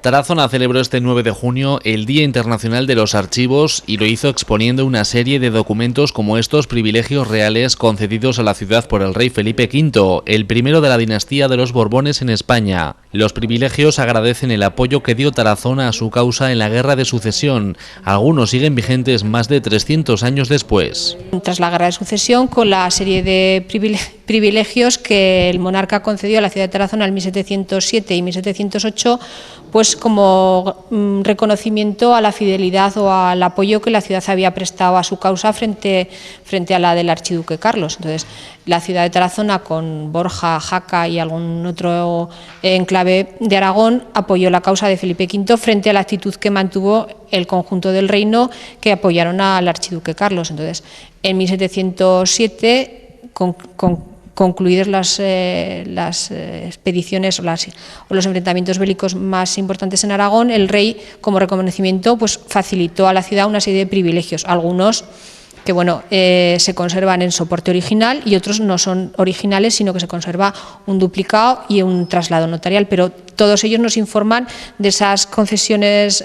Tarazona celebró este 9 de junio el Día Internacional de los Archivos y lo hizo exponiendo una serie de documentos como estos privilegios reales concedidos a la ciudad por el rey Felipe V, el primero de la dinastía de los Borbones en España. Los privilegios agradecen el apoyo que dio Tarazona a su causa en la Guerra de Sucesión. Algunos siguen vigentes más de 300 años después. Tras la Guerra de Sucesión, con la serie de privilegios que el monarca concedió a la ciudad de Tarazona en 1707 y 1708, pues como reconocimiento a la fidelidad o al apoyo que la ciudad había prestado a su causa frente a la del archiduque Carlos. Entonces, la ciudad de Tarazona, con Borja, Jaca y algún otro enclave de Aragón, apoyó la causa de Felipe V frente a la actitud que mantuvo el conjunto del reino, que apoyaron al archiduque Carlos. Entonces, en 1707, concluidas las expediciones o los enfrentamientos bélicos más importantes en Aragón, el rey, como reconocimiento, pues facilitó a la ciudad una serie de privilegios, algunos que se conservan en soporte original y otros no son originales, sino que se conserva un duplicado y un traslado notarial, pero todos ellos nos informan de esas concesiones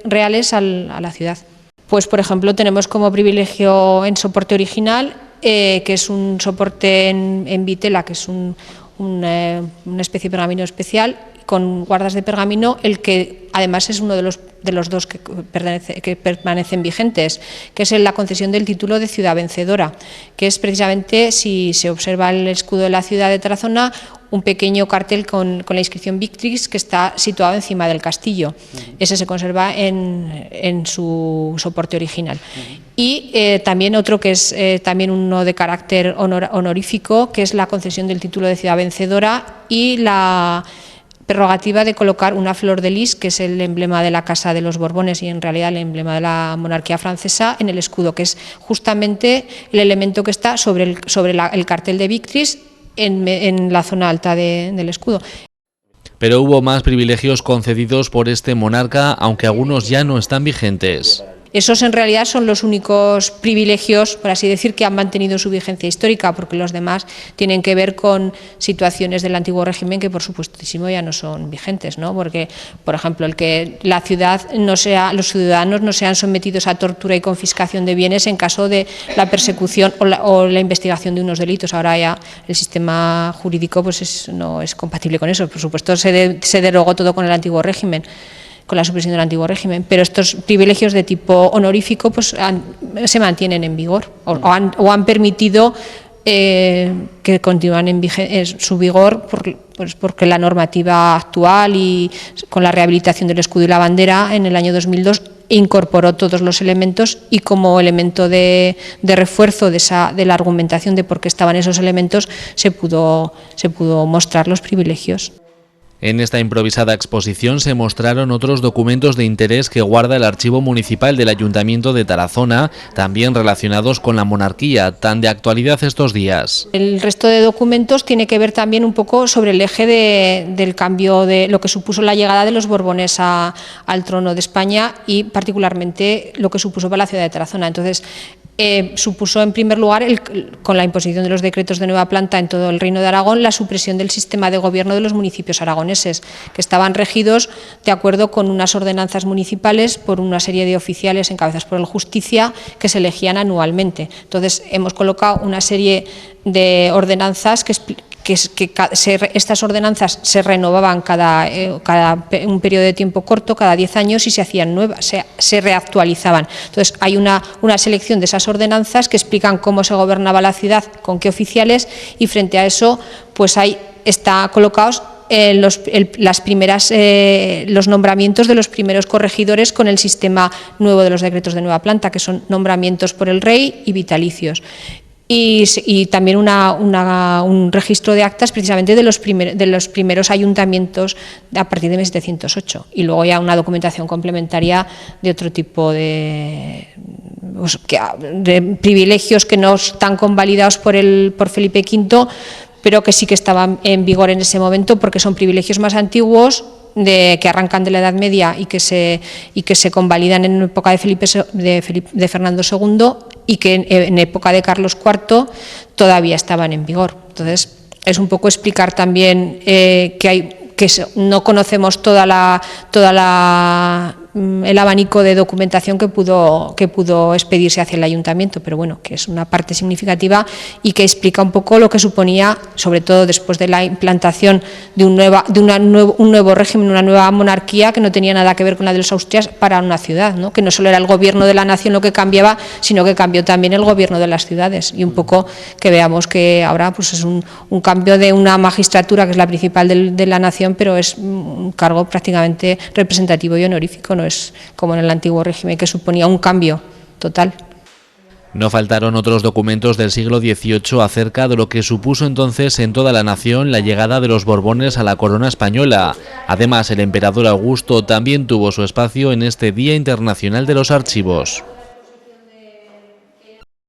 reales a la ciudad. Pues, por ejemplo, tenemos como privilegio en soporte original, que es un soporte en vitela, que es una especie de pergamino especial, con guardas de pergamino, el que además es uno de los dos que permanecen vigentes, que es la concesión del título de ciudad vencedora, que es precisamente, si se observa el escudo de la ciudad de Tarazona, un pequeño cartel con la inscripción Victrix que está situado encima del castillo. Ese se conserva en su soporte original. Y también otro que es también uno de carácter honorífico, que es la concesión del título de ciudad vencedora y la prerrogativa de colocar una flor de lis, que es el emblema de la Casa de los Borbones y en realidad el emblema de la monarquía francesa, en el escudo, que es justamente el elemento que está sobre el cartel de Victrix en la zona alta del escudo. Pero hubo más privilegios concedidos por este monarca, aunque algunos ya no están vigentes. Esos en realidad son los únicos privilegios, por así decir, que han mantenido su vigencia histórica, porque los demás tienen que ver con situaciones del antiguo régimen que por supuestísimo ya no son vigentes, ¿no? Porque, por ejemplo, el que la ciudad los ciudadanos no sean sometidos a tortura y confiscación de bienes en caso de la persecución o la investigación de unos delitos. Ahora ya el sistema jurídico no es compatible con eso. Por supuesto, se derogó todo con el antiguo régimen, con la supresión del antiguo régimen, pero estos privilegios de tipo honorífico se mantienen en vigor o han permitido que continúen en su vigor porque la normativa actual y con la rehabilitación del escudo y la bandera en el año 2002 incorporó todos los elementos y como elemento de refuerzo de la argumentación de por qué estaban esos elementos se pudo mostrar los privilegios. En esta improvisada exposición se mostraron otros documentos de interés que guarda el Archivo Municipal del Ayuntamiento de Tarazona, también relacionados con la monarquía, tan de actualidad estos días. El resto de documentos tiene que ver también un poco sobre el eje del cambio de lo que supuso la llegada de los Borbones al trono de España y particularmente lo que supuso para la ciudad de Tarazona. Entonces, supuso en primer lugar, con la imposición de los decretos de nueva planta en todo el Reino de Aragón, la supresión del sistema de gobierno de los municipios aragoneses, que estaban regidos de acuerdo con unas ordenanzas municipales por una serie de oficiales encabezados por el Justicia que se elegían anualmente. Entonces, hemos colocado una serie de ordenanzas estas ordenanzas se renovaban cada un periodo de tiempo corto, cada 10 años, y se hacían nuevas, se reactualizaban. Entonces, hay una selección de esas ordenanzas que explican cómo se gobernaba la ciudad, con qué oficiales, y frente a eso, pues ahí está colocados los nombramientos de los primeros corregidores con el sistema nuevo de los decretos de nueva planta, que son nombramientos por el rey y vitalicios. Y también un registro de actas precisamente de los primeros ayuntamientos a partir de 1708 y luego ya una documentación complementaria de otro tipo de privilegios que no están convalidados por Felipe V, pero que sí que estaban en vigor en ese momento porque son privilegios más antiguos que arrancan de la Edad Media y que se convalidan en época de Fernando II y que en época de Carlos IV todavía estaban en vigor. Entonces, es un poco explicar también que no conocemos el abanico de documentación que pudo expedirse hacia el ayuntamiento, pero bueno, que es una parte significativa y que explica un poco lo que suponía, sobre todo después de la implantación de un nuevo régimen, una nueva monarquía que no tenía nada que ver con la de los Austrias para una ciudad, ¿no? Que no solo era el gobierno de la nación lo que cambiaba, sino que cambió también el gobierno de las ciudades, y un poco que veamos que ahora pues es un cambio de una magistratura que es la principal de la nación, pero es un cargo prácticamente representativo y honorífico, no es como en el antiguo régimen, que suponía un cambio total. No faltaron otros documentos del siglo XVIII acerca de lo que supuso entonces en toda la nación la llegada de los Borbones a la corona española. Además, el emperador Augusto también tuvo su espacio en este Día Internacional de los Archivos.